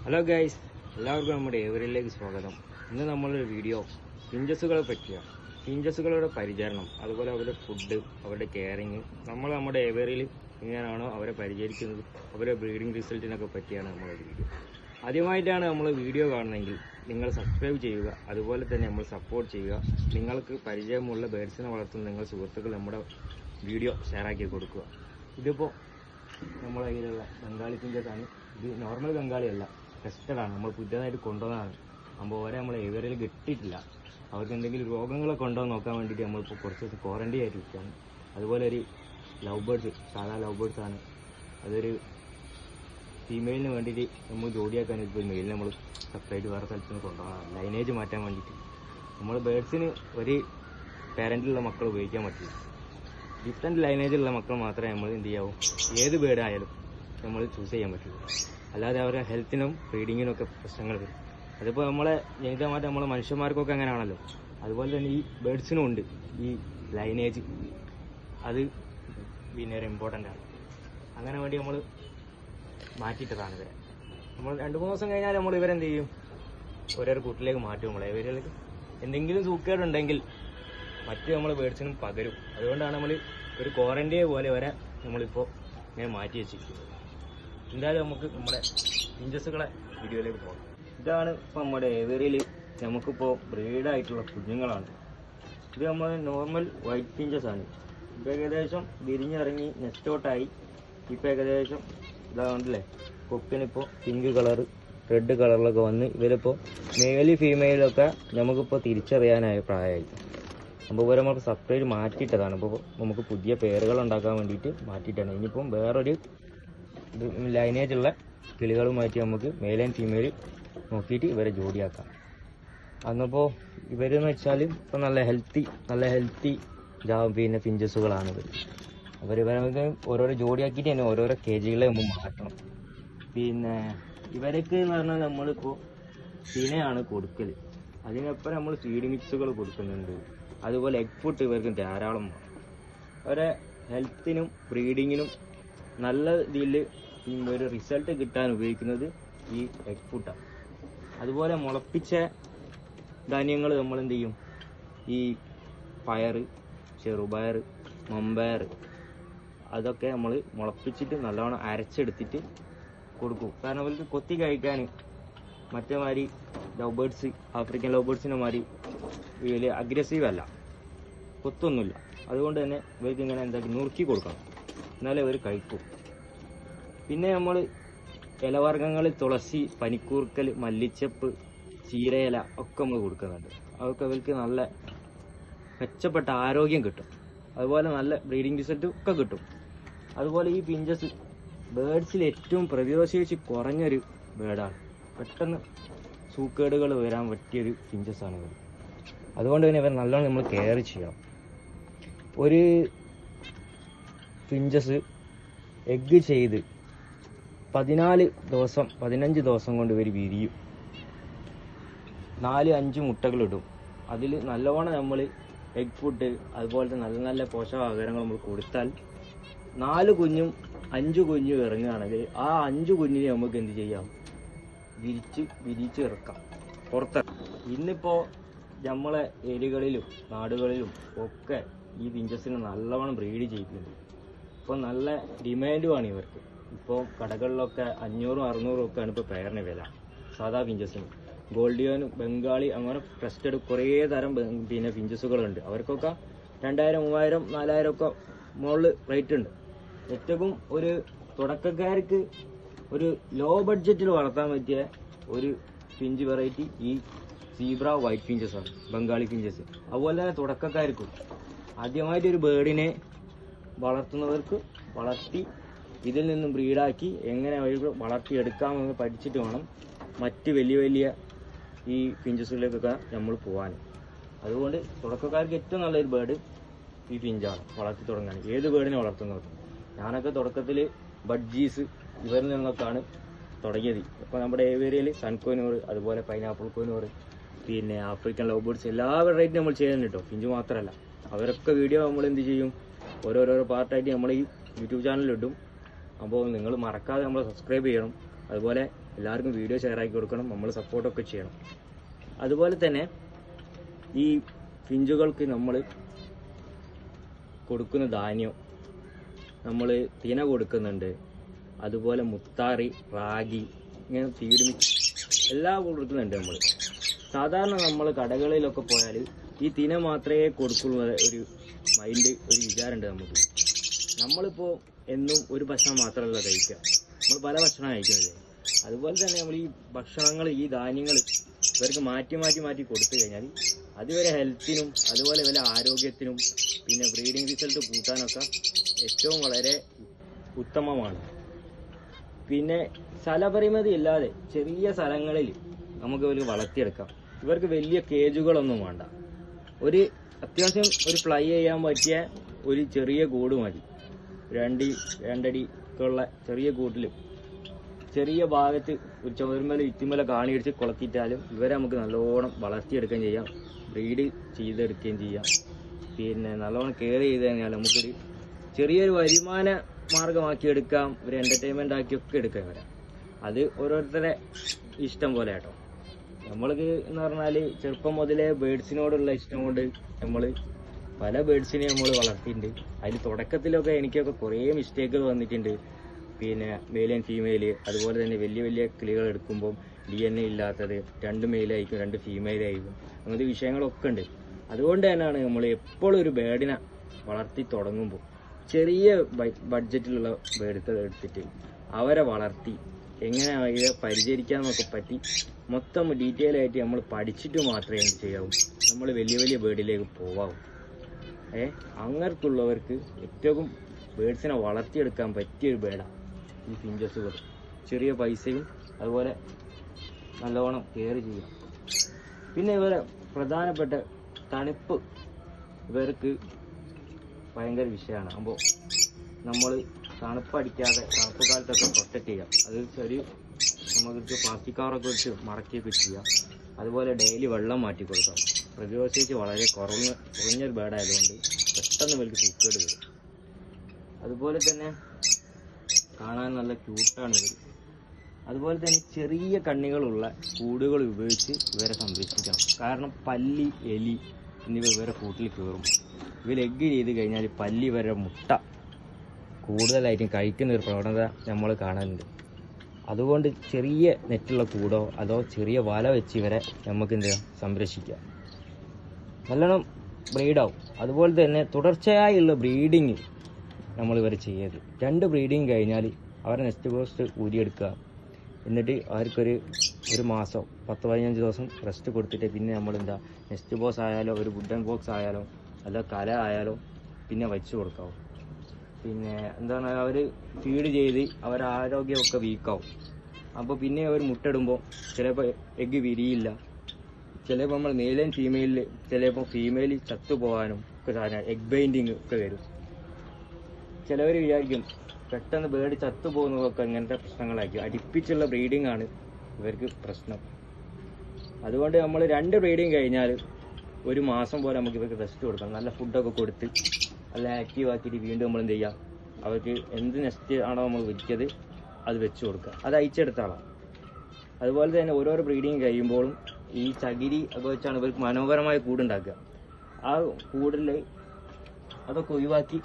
Hello guys, എല്ലാവർക്കും നമ്മുടെ ഏവരിലേക്ക് സ്വാഗതം. ഇന്ന് നമ്മളൊരു വീഡിയോ ഫിഞ്ചസുകളെ പറ്റിയാണ്. ഫിഞ്ചസുകളുടെ പരിചരണം, അതുപോലെ അവരുടെ ഫുഡ്, അവരുടെ കെയറിങ്, നമ്മുടെ ഏവറിയിൽ എങ്ങനെയാണോ അവരെ പരിചരിക്കുന്നത്, അവരുടെ ബ്രീഡിംഗ് റിസൾട്ടിനൊക്കെ പറ്റിയാണ് നമ്മളൊരു വീഡിയോ. ആദ്യമായിട്ടാണ് നമ്മൾ വീഡിയോ കാണുന്നതെങ്കിൽ നിങ്ങൾ സബ്സ്ക്രൈബ് ചെയ്യുക, അതുപോലെ തന്നെ നമ്മൾ സപ്പോർട്ട് ചെയ്യുക. നിങ്ങൾക്ക് പരിചയമുള്ള ബേഡ്സിനെ വളർത്തുന്ന നിങ്ങൾ സുഹൃത്തുക്കൾ നമ്മുടെ വീഡിയോ ഷെയറാക്കി കൊടുക്കുക. ഇതിപ്പോൾ നമ്മുടെ കയ്യിലുള്ള ബംഗാളി ഫിഞ്ചസാണ്. ഇത് നോർമൽ ബംഗാളിയല്ല, ടെസ്റ്റഡാണ്. നമ്മൾ പുതിയതായിട്ട് കൊണ്ടുവന്നതാണ്. അപ്പോൾ അവരെ നമ്മൾ ഏവറിൽ കിട്ടിയിട്ടില്ല. അവർക്ക് എന്തെങ്കിലും രോഗങ്ങളൊക്കെ ഉണ്ടോ എന്ന് നോക്കാൻ വേണ്ടിയിട്ട് നമ്മളിപ്പോൾ കുറച്ച് ദിവസം ക്വാറൻറ്റൈൻ ആയിട്ട് ഇരിക്കുകയാണ്. അതുപോലെ ഒരു ലവ് ബേഡ്സ്, സാധാ ലവ് ബേഡ്സ് ആണ്. അതൊരു ഫീമെയിലിന് വേണ്ടിയിട്ട് നമ്മൾ ജോഡിയാക്കാൻ ഇപ്പോൾ മെയിലിന് നമ്മൾ സെപ്പറേറ്റ് വേറെ സ്ഥലത്ത് നിന്ന് കൊണ്ടുപോകാം, ലൈനേജ് മാറ്റാൻ വേണ്ടിയിട്ട്. നമ്മൾ ബേഡ്സിന് ഒരു പാരൻറ്റിലുള്ള മക്കൾ ഉപയോഗിക്കാൻ പറ്റില്ല. ഡിഫറെൻറ്റ് ലൈനേജുള്ള മക്കൾ മാത്രമേ നമ്മൾ എന്ത് ചെയ്യാവൂ, ഏത് ബേഡായാലും നമ്മൾ ചൂസ് ചെയ്യാൻ പറ്റുള്ളൂ. അല്ലാതെ അവരുടെ ഹെൽത്തിനും ബ്രീഡിങ്ങിനും ഒക്കെ പ്രശ്നങ്ങൾ വരും. അതിപ്പോൾ നമ്മളെ ജനിതമായിട്ട് നമ്മളെ മനുഷ്യന്മാർക്കൊക്കെ അങ്ങനെയാണല്ലോ, അതുപോലെ തന്നെ ഈ ബേഡ്സിനും ഉണ്ട് ഈ ലൈനേജ്. അത് പിന്നെ ഒരു ഇമ്പോർട്ടൻ്റ് ആണ്. അങ്ങനെ വേണ്ടി നമ്മൾ മാറ്റിയിട്ടതാണ് ഇവരെ. നമ്മൾ 2-3 ദിവസം കഴിഞ്ഞാൽ നമ്മൾ ഇവരെന്ത് ചെയ്യും, ഓരോരോ കൂട്ടിലേക്ക് മാറ്റും. നമ്മളെ ഇവരിലേക്ക് എന്തെങ്കിലും സൂക്കേടുണ്ടെങ്കിൽ മറ്റു നമ്മൾ ബേഡ്സിനും പകരും. അതുകൊണ്ടാണ് നമ്മൾ ഒരു ക്വാറന്റൈൻ പോലെ വരെ നമ്മളിപ്പോൾ ഇങ്ങനെ മാറ്റി വെച്ചിരിക്കുന്നത്. എന്തായാലും നമുക്ക് നമ്മുടെ ഫിഞ്ചസുകളെ വീഡിയോയിലേക്ക് പോകാം. ഇതാണ് ഇപ്പോൾ നമ്മുടെ ഏവറിയിൽ നമുക്കിപ്പോൾ ബ്രീഡായിട്ടുള്ള കുഞ്ഞുങ്ങളാണ്. ഇത് നമ്മൾ നോർമൽ വൈറ്റ് ഫിഞ്ചസാണ്. ഇപ്പോൾ ഏകദേശം വിരിഞ്ഞിറങ്ങി നെസ്റ്റോട്ടായി. ഇപ്പോൾ ഏകദേശം ഇതാകണ്ടല്ലേ, കൊക്കിനിപ്പോൾ പിങ്ക് കളർ, റെഡ് കളറിലൊക്കെ വന്ന് ഇവരിപ്പോൾ മെയിലും ഫീമെയിലൊക്കെ നമുക്കിപ്പോൾ തിരിച്ചറിയാനായ പ്രായമായി. അപ്പോൾ ഇവരെ നമുക്ക് സെപ്പറേറ്റ് മാറ്റിയിട്ടതാണ്. ഇപ്പോൾ നമുക്ക് പുതിയ പേരുകൾ ഉണ്ടാക്കാൻ വേണ്ടിയിട്ട് മാറ്റിയിട്ടാണ്. ഇനിയിപ്പം വേറൊരു ലൈനേജുള്ള കിളികളുമായിട്ട് നമുക്ക് മെയിൽ ആൻഡ് ഫീമെയിൽ നോക്കിയിട്ട് ഇവരെ ജോഡിയാക്കാം. അന്നിപ്പോൾ ഇവരെന്ന് വെച്ചാൽ ഇപ്പോൾ നല്ല ഹെൽത്തി പിന്നെ ഫിഞ്ചസുകളാണ് ഇവർ. ഇവരെ ഓരോരോ ജോഡിയാക്കിയിട്ട് തന്നെ ഓരോരോ കേജികളെ നമ്മൾ മാറ്റണം. പിന്നെ ഇവരൊക്കെ എന്ന് പറഞ്ഞാൽ നമ്മളിപ്പോൾ തിനയാണ് കൊടുക്കൽ. അതിനൊപ്പം നമ്മൾ ഫീഡ് മിക്സുകൾ കൊടുക്കുന്നുണ്ട്. അതുപോലെ എഗ് ഫുഡ് ഇവർക്ക് ധാരാളം. അവരെ ഹെൽത്തിനും ബ്രീഡിങ്ങിനും നല്ല ഇതിൽ ഒരു റിസൾട്ട് കിട്ടാൻ ഉപയോഗിക്കുന്നത് ഈ എഗ് ഫുഡാണ്. അതുപോലെ മുളപ്പിച്ച ധാന്യങ്ങൾ നമ്മൾ എന്ത് ചെയ്യും, ഈ പയർ, ചെറുപയർ, മമ്പയർ, അതൊക്കെ നമ്മൾ മുളപ്പിച്ചിട്ട് നല്ലവണ്ണം അരച്ചെടുത്തിട്ട് കൊടുക്കും. കാരണം അവർക്ക് കൊത്തി കഴിക്കാൻ മറ്റേ മാതിരി ലവ് ബേഡ്സ്, ആഫ്രിക്കൻ ലവ് ബേഡ്സിനെ മാതിരി വലിയ അഗ്രസീവ് അല്ല, കൊത്തൊന്നുമില്ല. അതുകൊണ്ട് തന്നെ ഇവർക്ക് ഇങ്ങനെ എന്താക്കി നുറുക്കി കൊടുക്കണം, എന്നാലേ അവർ കഴിക്കും. പിന്നെ നമ്മൾ ഇലവർഗ്ഗങ്ങളിൽ തുളസി, പനിക്കൂർക്കൽ, മല്ലിച്ചപ്പ്, ചീരയില ഒക്കെ നമ്മൾ കൊടുക്കുന്നുണ്ട്. അതൊക്കെ അവർക്ക് നല്ല മെച്ചപ്പെട്ട ആരോഗ്യം കിട്ടും. അതുപോലെ നല്ല ബ്രീഡിംഗ് റിസൾട്ട് ഒക്കെ കിട്ടും. അതുപോലെ ഈ ഫിഞ്ചസ് ബേഡ്സിൽ ഏറ്റവും പ്രതിരോധശേഷി കുറഞ്ഞൊരു ബേഡാണ്. പെട്ടെന്ന് സൂക്കേടുകൾ വരാൻ പറ്റിയൊരു ഫിഞ്ചസാണ് ഇവർ. അതുകൊണ്ട് തന്നെ ഇവർ നല്ലോണം നമ്മൾ കെയർ ചെയ്യണം. ഒരു ഫിഞ്ചസ് എഗ്ഗ് ചെയ്ത് 15 ദിവസം കൊണ്ട് ഇവർ വിരിയും. 4-5 മുട്ടകളിടും. അതിൽ നല്ലവണ്ണം നമ്മൾ എഗ് ഫുഡ്, അതുപോലത്തെ നല്ല നല്ല പോഷകാഹാരങ്ങൾ നമ്മൾ കൊടുത്താൽ 4 കുഞ്ഞും 5 കുഞ്ഞും ഇറങ്ങുകയാണെങ്കിൽ ആ 5 കുഞ്ഞിനെ നമുക്ക് എന്ത് ചെയ്യാം, വിരിച്ച് ഇറക്കാം, പുറത്തിറക്കാം. ഇന്നിപ്പോൾ നമ്മളെ ഏരിയകളിലും നാടുകളിലും ഒക്കെ ഈ ഫിഞ്ചസിനെ നല്ലവണ്ണം ബ്രീഡ് ചെയ്യിക്കുന്നുണ്ട്. ഇപ്പോൾ നല്ല ഡിമാൻഡുമാണ് ഇവർക്ക്. ഇപ്പോൾ കടകളിലൊക്കെ 500-600 ഒക്കെയാണ് ഇപ്പോൾ പെയറിന് വില. സാധാ ഫിഞ്ചസിന് ഗോൾഡിയോനും ബംഗാളി അങ്ങനെ ട്രസ്റ്റഡ് കുറേ തരം പിന്നെ ഫിഞ്ചസുകളുണ്ട്. അവർക്കൊക്കെ 2000, 3000, 4000 ഒക്കെ മുകളിൽ റേറ്റ് ഉണ്ട്. ഏറ്റവും ഒരു തുടക്കക്കാർക്ക് ഒരു ലോ ബഡ്ജറ്റിൽ വളർത്താൻ പറ്റിയ ഒരു ഫിഞ്ച് വെറൈറ്റി ഈ സീബ്ര വൈറ്റ് ഫിഞ്ചസ് ആണ്, ബംഗാളി ഫിഞ്ചസ്. അതുപോലെ തന്നെ തുടക്കക്കാർക്കും ആദ്യമായിട്ടൊരു ബേഡിനെ വളർത്തുന്നവർക്ക് വളർത്തി ഇതിൽ നിന്നും ബ്രീഡാക്കി എങ്ങനെ അവർക്ക് വളർത്തിയെടുക്കാമെന്ന് പഠിച്ചിട്ട് വേണം മറ്റ് വലിയ ഈ ഫിഞ്ചസുകളിലേക്കൊക്കെ നമ്മൾ പോകാൻ. അതുകൊണ്ട് തുടക്കക്കാർക്ക് ഏറ്റവും നല്ലൊരു ബേഡ് ഈ ഫിഞ്ചാണ് വളർത്തി തുടങ്ങാൻ. ഏത് ബേഡിനെ വളർത്തുന്നത്. ഞാനൊക്കെ തുടക്കത്തിൽ ബഡ്ജീസ് ഇവരിൽ നിന്നൊക്കെയാണ് തുടങ്ങിയത്. ഇപ്പോൾ നമ്മുടെ ഏരിയയിൽ സൺകോനൂർ, അതുപോലെ പൈനാപ്പിൾ കോനൂർ, പിന്നെ ആഫ്രിക്കൻ ലവ് ബേഡ്സ് എല്ലാ വെറൈറ്റി നമ്മൾ ചെയ്യുന്നുണ്ട് കേട്ടോ. ഫിഞ്ച് മാത്രമല്ല, അവരൊക്കെ വീഡിയോ നമ്മൾ എന്ത് ചെയ്യും, ഓരോരോ പാർട്ടായിട്ട് നമ്മൾ ഈ യൂട്യൂബ് ചാനലിലിടും. അപ്പോൾ നിങ്ങൾ മറക്കാതെ നമ്മൾ സബ്സ്ക്രൈബ് ചെയ്യണം. അതുപോലെ എല്ലാവർക്കും വീഡിയോ ഷെയർ ആക്കി കൊടുക്കണം, നമ്മൾ സപ്പോർട്ടൊക്കെ ചെയ്യണം. അതുപോലെ തന്നെ ഈ ഫിഞ്ചുകൾക്ക് നമ്മൾ കൊടുക്കുന്ന ധാന്യം, നമ്മൾ തിന കൊടുക്കുന്നുണ്ട്. അതുപോലെ മുത്താറി, റാഗി, ഇങ്ങനെ ഫീഡ് മിക്സ് എല്ലാം കൊടുക്കുന്നുണ്ട്. നമ്മൾ സാധാരണ നമ്മൾ കടകളിലൊക്കെ പോയാൽ ഈ തിന മാത്രമേ കൊടുക്കുള്ളൂ ഒരു മൈൻഡ്, ഒരു വിചാരമുണ്ട് നമുക്ക്. നമ്മളിപ്പോൾ എന്നും ഒരു ഭക്ഷണം മാത്രമല്ല കഴിക്കുക, നമ്മൾ പല ഭക്ഷണം കഴിക്കുന്നത്. അതുപോലെ തന്നെ നമ്മൾ ഈ ഭക്ഷണങ്ങൾ, ഈ ധാന്യങ്ങൾ ഇവർക്ക് മാറ്റി മാറ്റി മാറ്റി കൊടുത്തു കഴിഞ്ഞാൽ അത് ഇവരെ ഹെൽത്തിനും അതുപോലെ ഇവരെ ആരോഗ്യത്തിനും പിന്നെ ബ്രീഡിംഗ് റിസൾട്ട് കൂട്ടാനൊക്കെ ഏറ്റവും വളരെ ഉത്തമമാണ്. പിന്നെ സ്ഥലപരിമിതി ഇല്ലാതെ ചെറിയ സ്ഥലങ്ങളിൽ നമുക്ക് ഇവർക്ക് വളർത്തിയെടുക്കാം. ഇവർക്ക് വലിയ കേജുകളൊന്നും വേണ്ട. ഒരു അത്യാവശ്യം ഒരു ഫ്ലൈ ചെയ്യാൻ പറ്റിയ ഒരു ചെറിയ കൂട് മതി. 2-2.5 ചെറിയ കൂട്ടിൽ ചെറിയ ഭാഗത്ത് ഒരു ചുമരുമല ഇത്തിമല കാണിയടിച്ച് കുളത്തിയിട്ടാലും ഇവരെ നമുക്ക് നല്ലോണം വളർത്തിയെടുക്കുകയും ചെയ്യാം, ബ്രീഡ് ചെയ്തെടുക്കുകയും ചെയ്യാം. പിന്നെ നല്ലോണം കെയർ ചെയ്ത് കഴിഞ്ഞാൽ നമുക്കൊരു ചെറിയൊരു വരുമാന മാർഗമാക്കി എടുക്കാം, ഒരു എൻ്റർടൈൻമെൻ്റ് ആക്കിയൊക്കെ എടുക്കാം വരാം. അത് ഓരോരുത്തരെ ഇഷ്ടം പോലെ കേട്ടോ. നമ്മൾക്ക് എന്ന് പറഞ്ഞാൽ ചെറുപ്പം മുതലേ ബേഡ്സിനോടുള്ള ഇഷ്ടം കൊണ്ട് നമ്മൾ പല ബേഡ്സിനെയും നമ്മൾ വളർത്തിയിട്ടുണ്ട്. അതിൽ തുടക്കത്തിലൊക്കെ എനിക്കൊക്കെ കുറേ മിസ്റ്റേക്കുകൾ വന്നിട്ടുണ്ട്. പിന്നെ മെയിൽ ആൻഡ് ഫീമെയിൽ, അതുപോലെ തന്നെ വലിയ വലിയ കിളികൾ എടുക്കുമ്പം DNA ഇല്ലാത്തത്, 2 മെയിലായിരിക്കും 2 ഫീമെയിലായിരിക്കും, അങ്ങനത്തെ വിഷയങ്ങളൊക്കെ ഉണ്ട്. അതുകൊണ്ട് തന്നെയാണ് നമ്മൾ എപ്പോഴും ഒരു ബേഡിനെ വളർത്തി തുടങ്ങുമ്പോൾ ചെറിയ ബഡ്ജറ്റിലുള്ള ബേഡുകൾ എടുത്തിട്ട് അവരെ വളർത്തി എങ്ങനെ അവരെ പരിചരിക്കാമെന്നൊക്കെ പറ്റി മൊത്തം ഡീറ്റെയിൽ ആയിട്ട് നമ്മൾ പഠിച്ചിട്ട് മാത്രമേ എന്ത് ചെയ്യാവൂ, നമ്മൾ വലിയ വലിയ ബേഡിലേക്ക് പോവാവൂ. അങ്ങനെയുള്ളവർക്ക് ഏറ്റവും ബേഡ്സിനെ വളർത്തിയെടുക്കാൻ പറ്റിയൊരു ബേഡാണ് ഈ ഫിഞ്ചസുകൾ. ചെറിയ പൈസയും അതുപോലെ നല്ലോണം കെയർ ചെയ്യാം. പിന്നെ ഇവരെ പ്രധാനപ്പെട്ട തണുപ്പ് ഇവർക്ക് ഭയങ്കര വിഷയമാണ്. അപ്പോൾ നമ്മൾ തണുപ്പടിക്കാതെ തണുപ്പ് കാലത്തൊക്കെ പ്രൊട്ടക്റ്റ് ചെയ്യാം. അത് നമുക്ക് പ്ലാസ്റ്റിക് കവറൊക്കെ വെച്ച് മറക്കുകയൊക്കെ ചെയ്യാം. അതുപോലെ ഡെയിലി വെള്ളം മാറ്റി കൊടുക്കാം. പ്രതിരോധശേഷി വളരെ കുറഞ്ഞൊരു ബേഡായതുകൊണ്ട് പെട്ടെന്ന് ഇവർക്ക് സൂക്കേട് വരും. അതുപോലെ തന്നെ കാണാൻ നല്ല ക്യൂട്ടാണ് ഇവർ. അതുപോലെ തന്നെ ചെറിയ കണ്ണികളുള്ള കൂടുകൾ ഉപയോഗിച്ച് ഇവരെ സംരക്ഷിക്കണം. കാരണം പല്ലി, എലി എന്നിവ ഇവരെ കൂട്ടിൽ കയറും. ഇവർ എഗ്ഗ് ചെയ്ത് കഴിഞ്ഞാൽ പല്ലി ഇവരുടെ മുട്ട കൂടുതലായിട്ടും കഴിക്കുന്ന ഒരു പ്രവണത നമ്മൾ കാണാറുണ്ട്. അതുകൊണ്ട് ചെറിയ നെറ്റുള്ള കൂടോ അതോ ചെറിയ വല വെച്ച് ഇവരെ നമുക്ക് എന്ത് ചെയ്യാം, സംരക്ഷിക്കാം. നല്ലോണം ബ്രീഡാവും. അതുപോലെ തന്നെ തുടർച്ചയായുള്ള ബ്രീഡിങ് നമ്മൾ ഇവരെ ചെയ്യരുത്. 2 ബ്രീഡിങ് കഴിഞ്ഞാൽ അവരെ നെസ്റ്റ് ബോക്സ് ഊരിയെടുക്കുക. എന്നിട്ട് ഒരു മാസം 10-15 ദിവസം റെസ്റ്റ് കൊടുത്തിട്ട് പിന്നെ നമ്മളെന്താ നെസ്റ്റ് ബോക്സ് ആയാലോ ഒരു വുഡൻ ബോക്സ് ആയാലോ അല്ല കല ആയാലോ പിന്നെ വെച്ച് കൊടുക്കാവും. പിന്നെ എന്താണ് അവർ ഫീഡ് ചെയ്ത് അവരുടെ ആരോഗ്യമൊക്കെ വീക്കാവും. അപ്പോൾ പിന്നെ അവർ മുട്ടയിടുമ്പോൾ ചിലപ്പോൾ എഗ്ഗ് വിരിയില്ല. ചിലപ്പോൾ നമ്മൾ മെയിൽ ആൻഡ് ഫീമെയിലിൽ ചിലപ്പോൾ ഫീമെയിൽ ചത്തുപോകാനും ഒക്കെ സാധനം എഗ് ബൈൻഡിങ് ഒക്കെ വരും. ചിലവർ വിചാരിക്കും പെട്ടെന്ന് ബേഡ് ചത്തുപോകുന്നതൊക്കെ ഇങ്ങനത്തെ പ്രശ്നങ്ങളായിരിക്കും. അടുപ്പിച്ചുള്ള ബ്രീഡിംഗ് ആണ് ഇവർക്ക് പ്രശ്നം. അതുകൊണ്ട് നമ്മൾ 2 ബ്രീഡിങ് കഴിഞ്ഞാൽ ഒരു മാസം പോലെ നമുക്ക് ഇവർക്ക് റെസ്റ്റ് കൊടുക്കണം. നല്ല ഫുഡൊക്കെ കൊടുത്ത് നല്ല ആക്റ്റീവ് ആക്കിയിട്ട് വീണ്ടും നമ്മൾ എന്ത് ചെയ്യുക, അവർക്ക് എന്ത് നെസ്റ്റ് ആണോ നമ്മൾ വിരിച്ചത് അത് വെച്ച് കൊടുക്കുക, അത് അയച്ചെടുത്താളാം. അതുപോലെ തന്നെ ഓരോരോ ബ്രീഡിങ് കഴിയുമ്പോഴും ഈ ചകിരി ഒക്കെ വെച്ചാണ് ഇവർക്ക് മനോഹരമായ കൂടുണ്ടാക്കുക. ആ കൂടിൽ അതൊക്കെ ഒഴിവാക്കി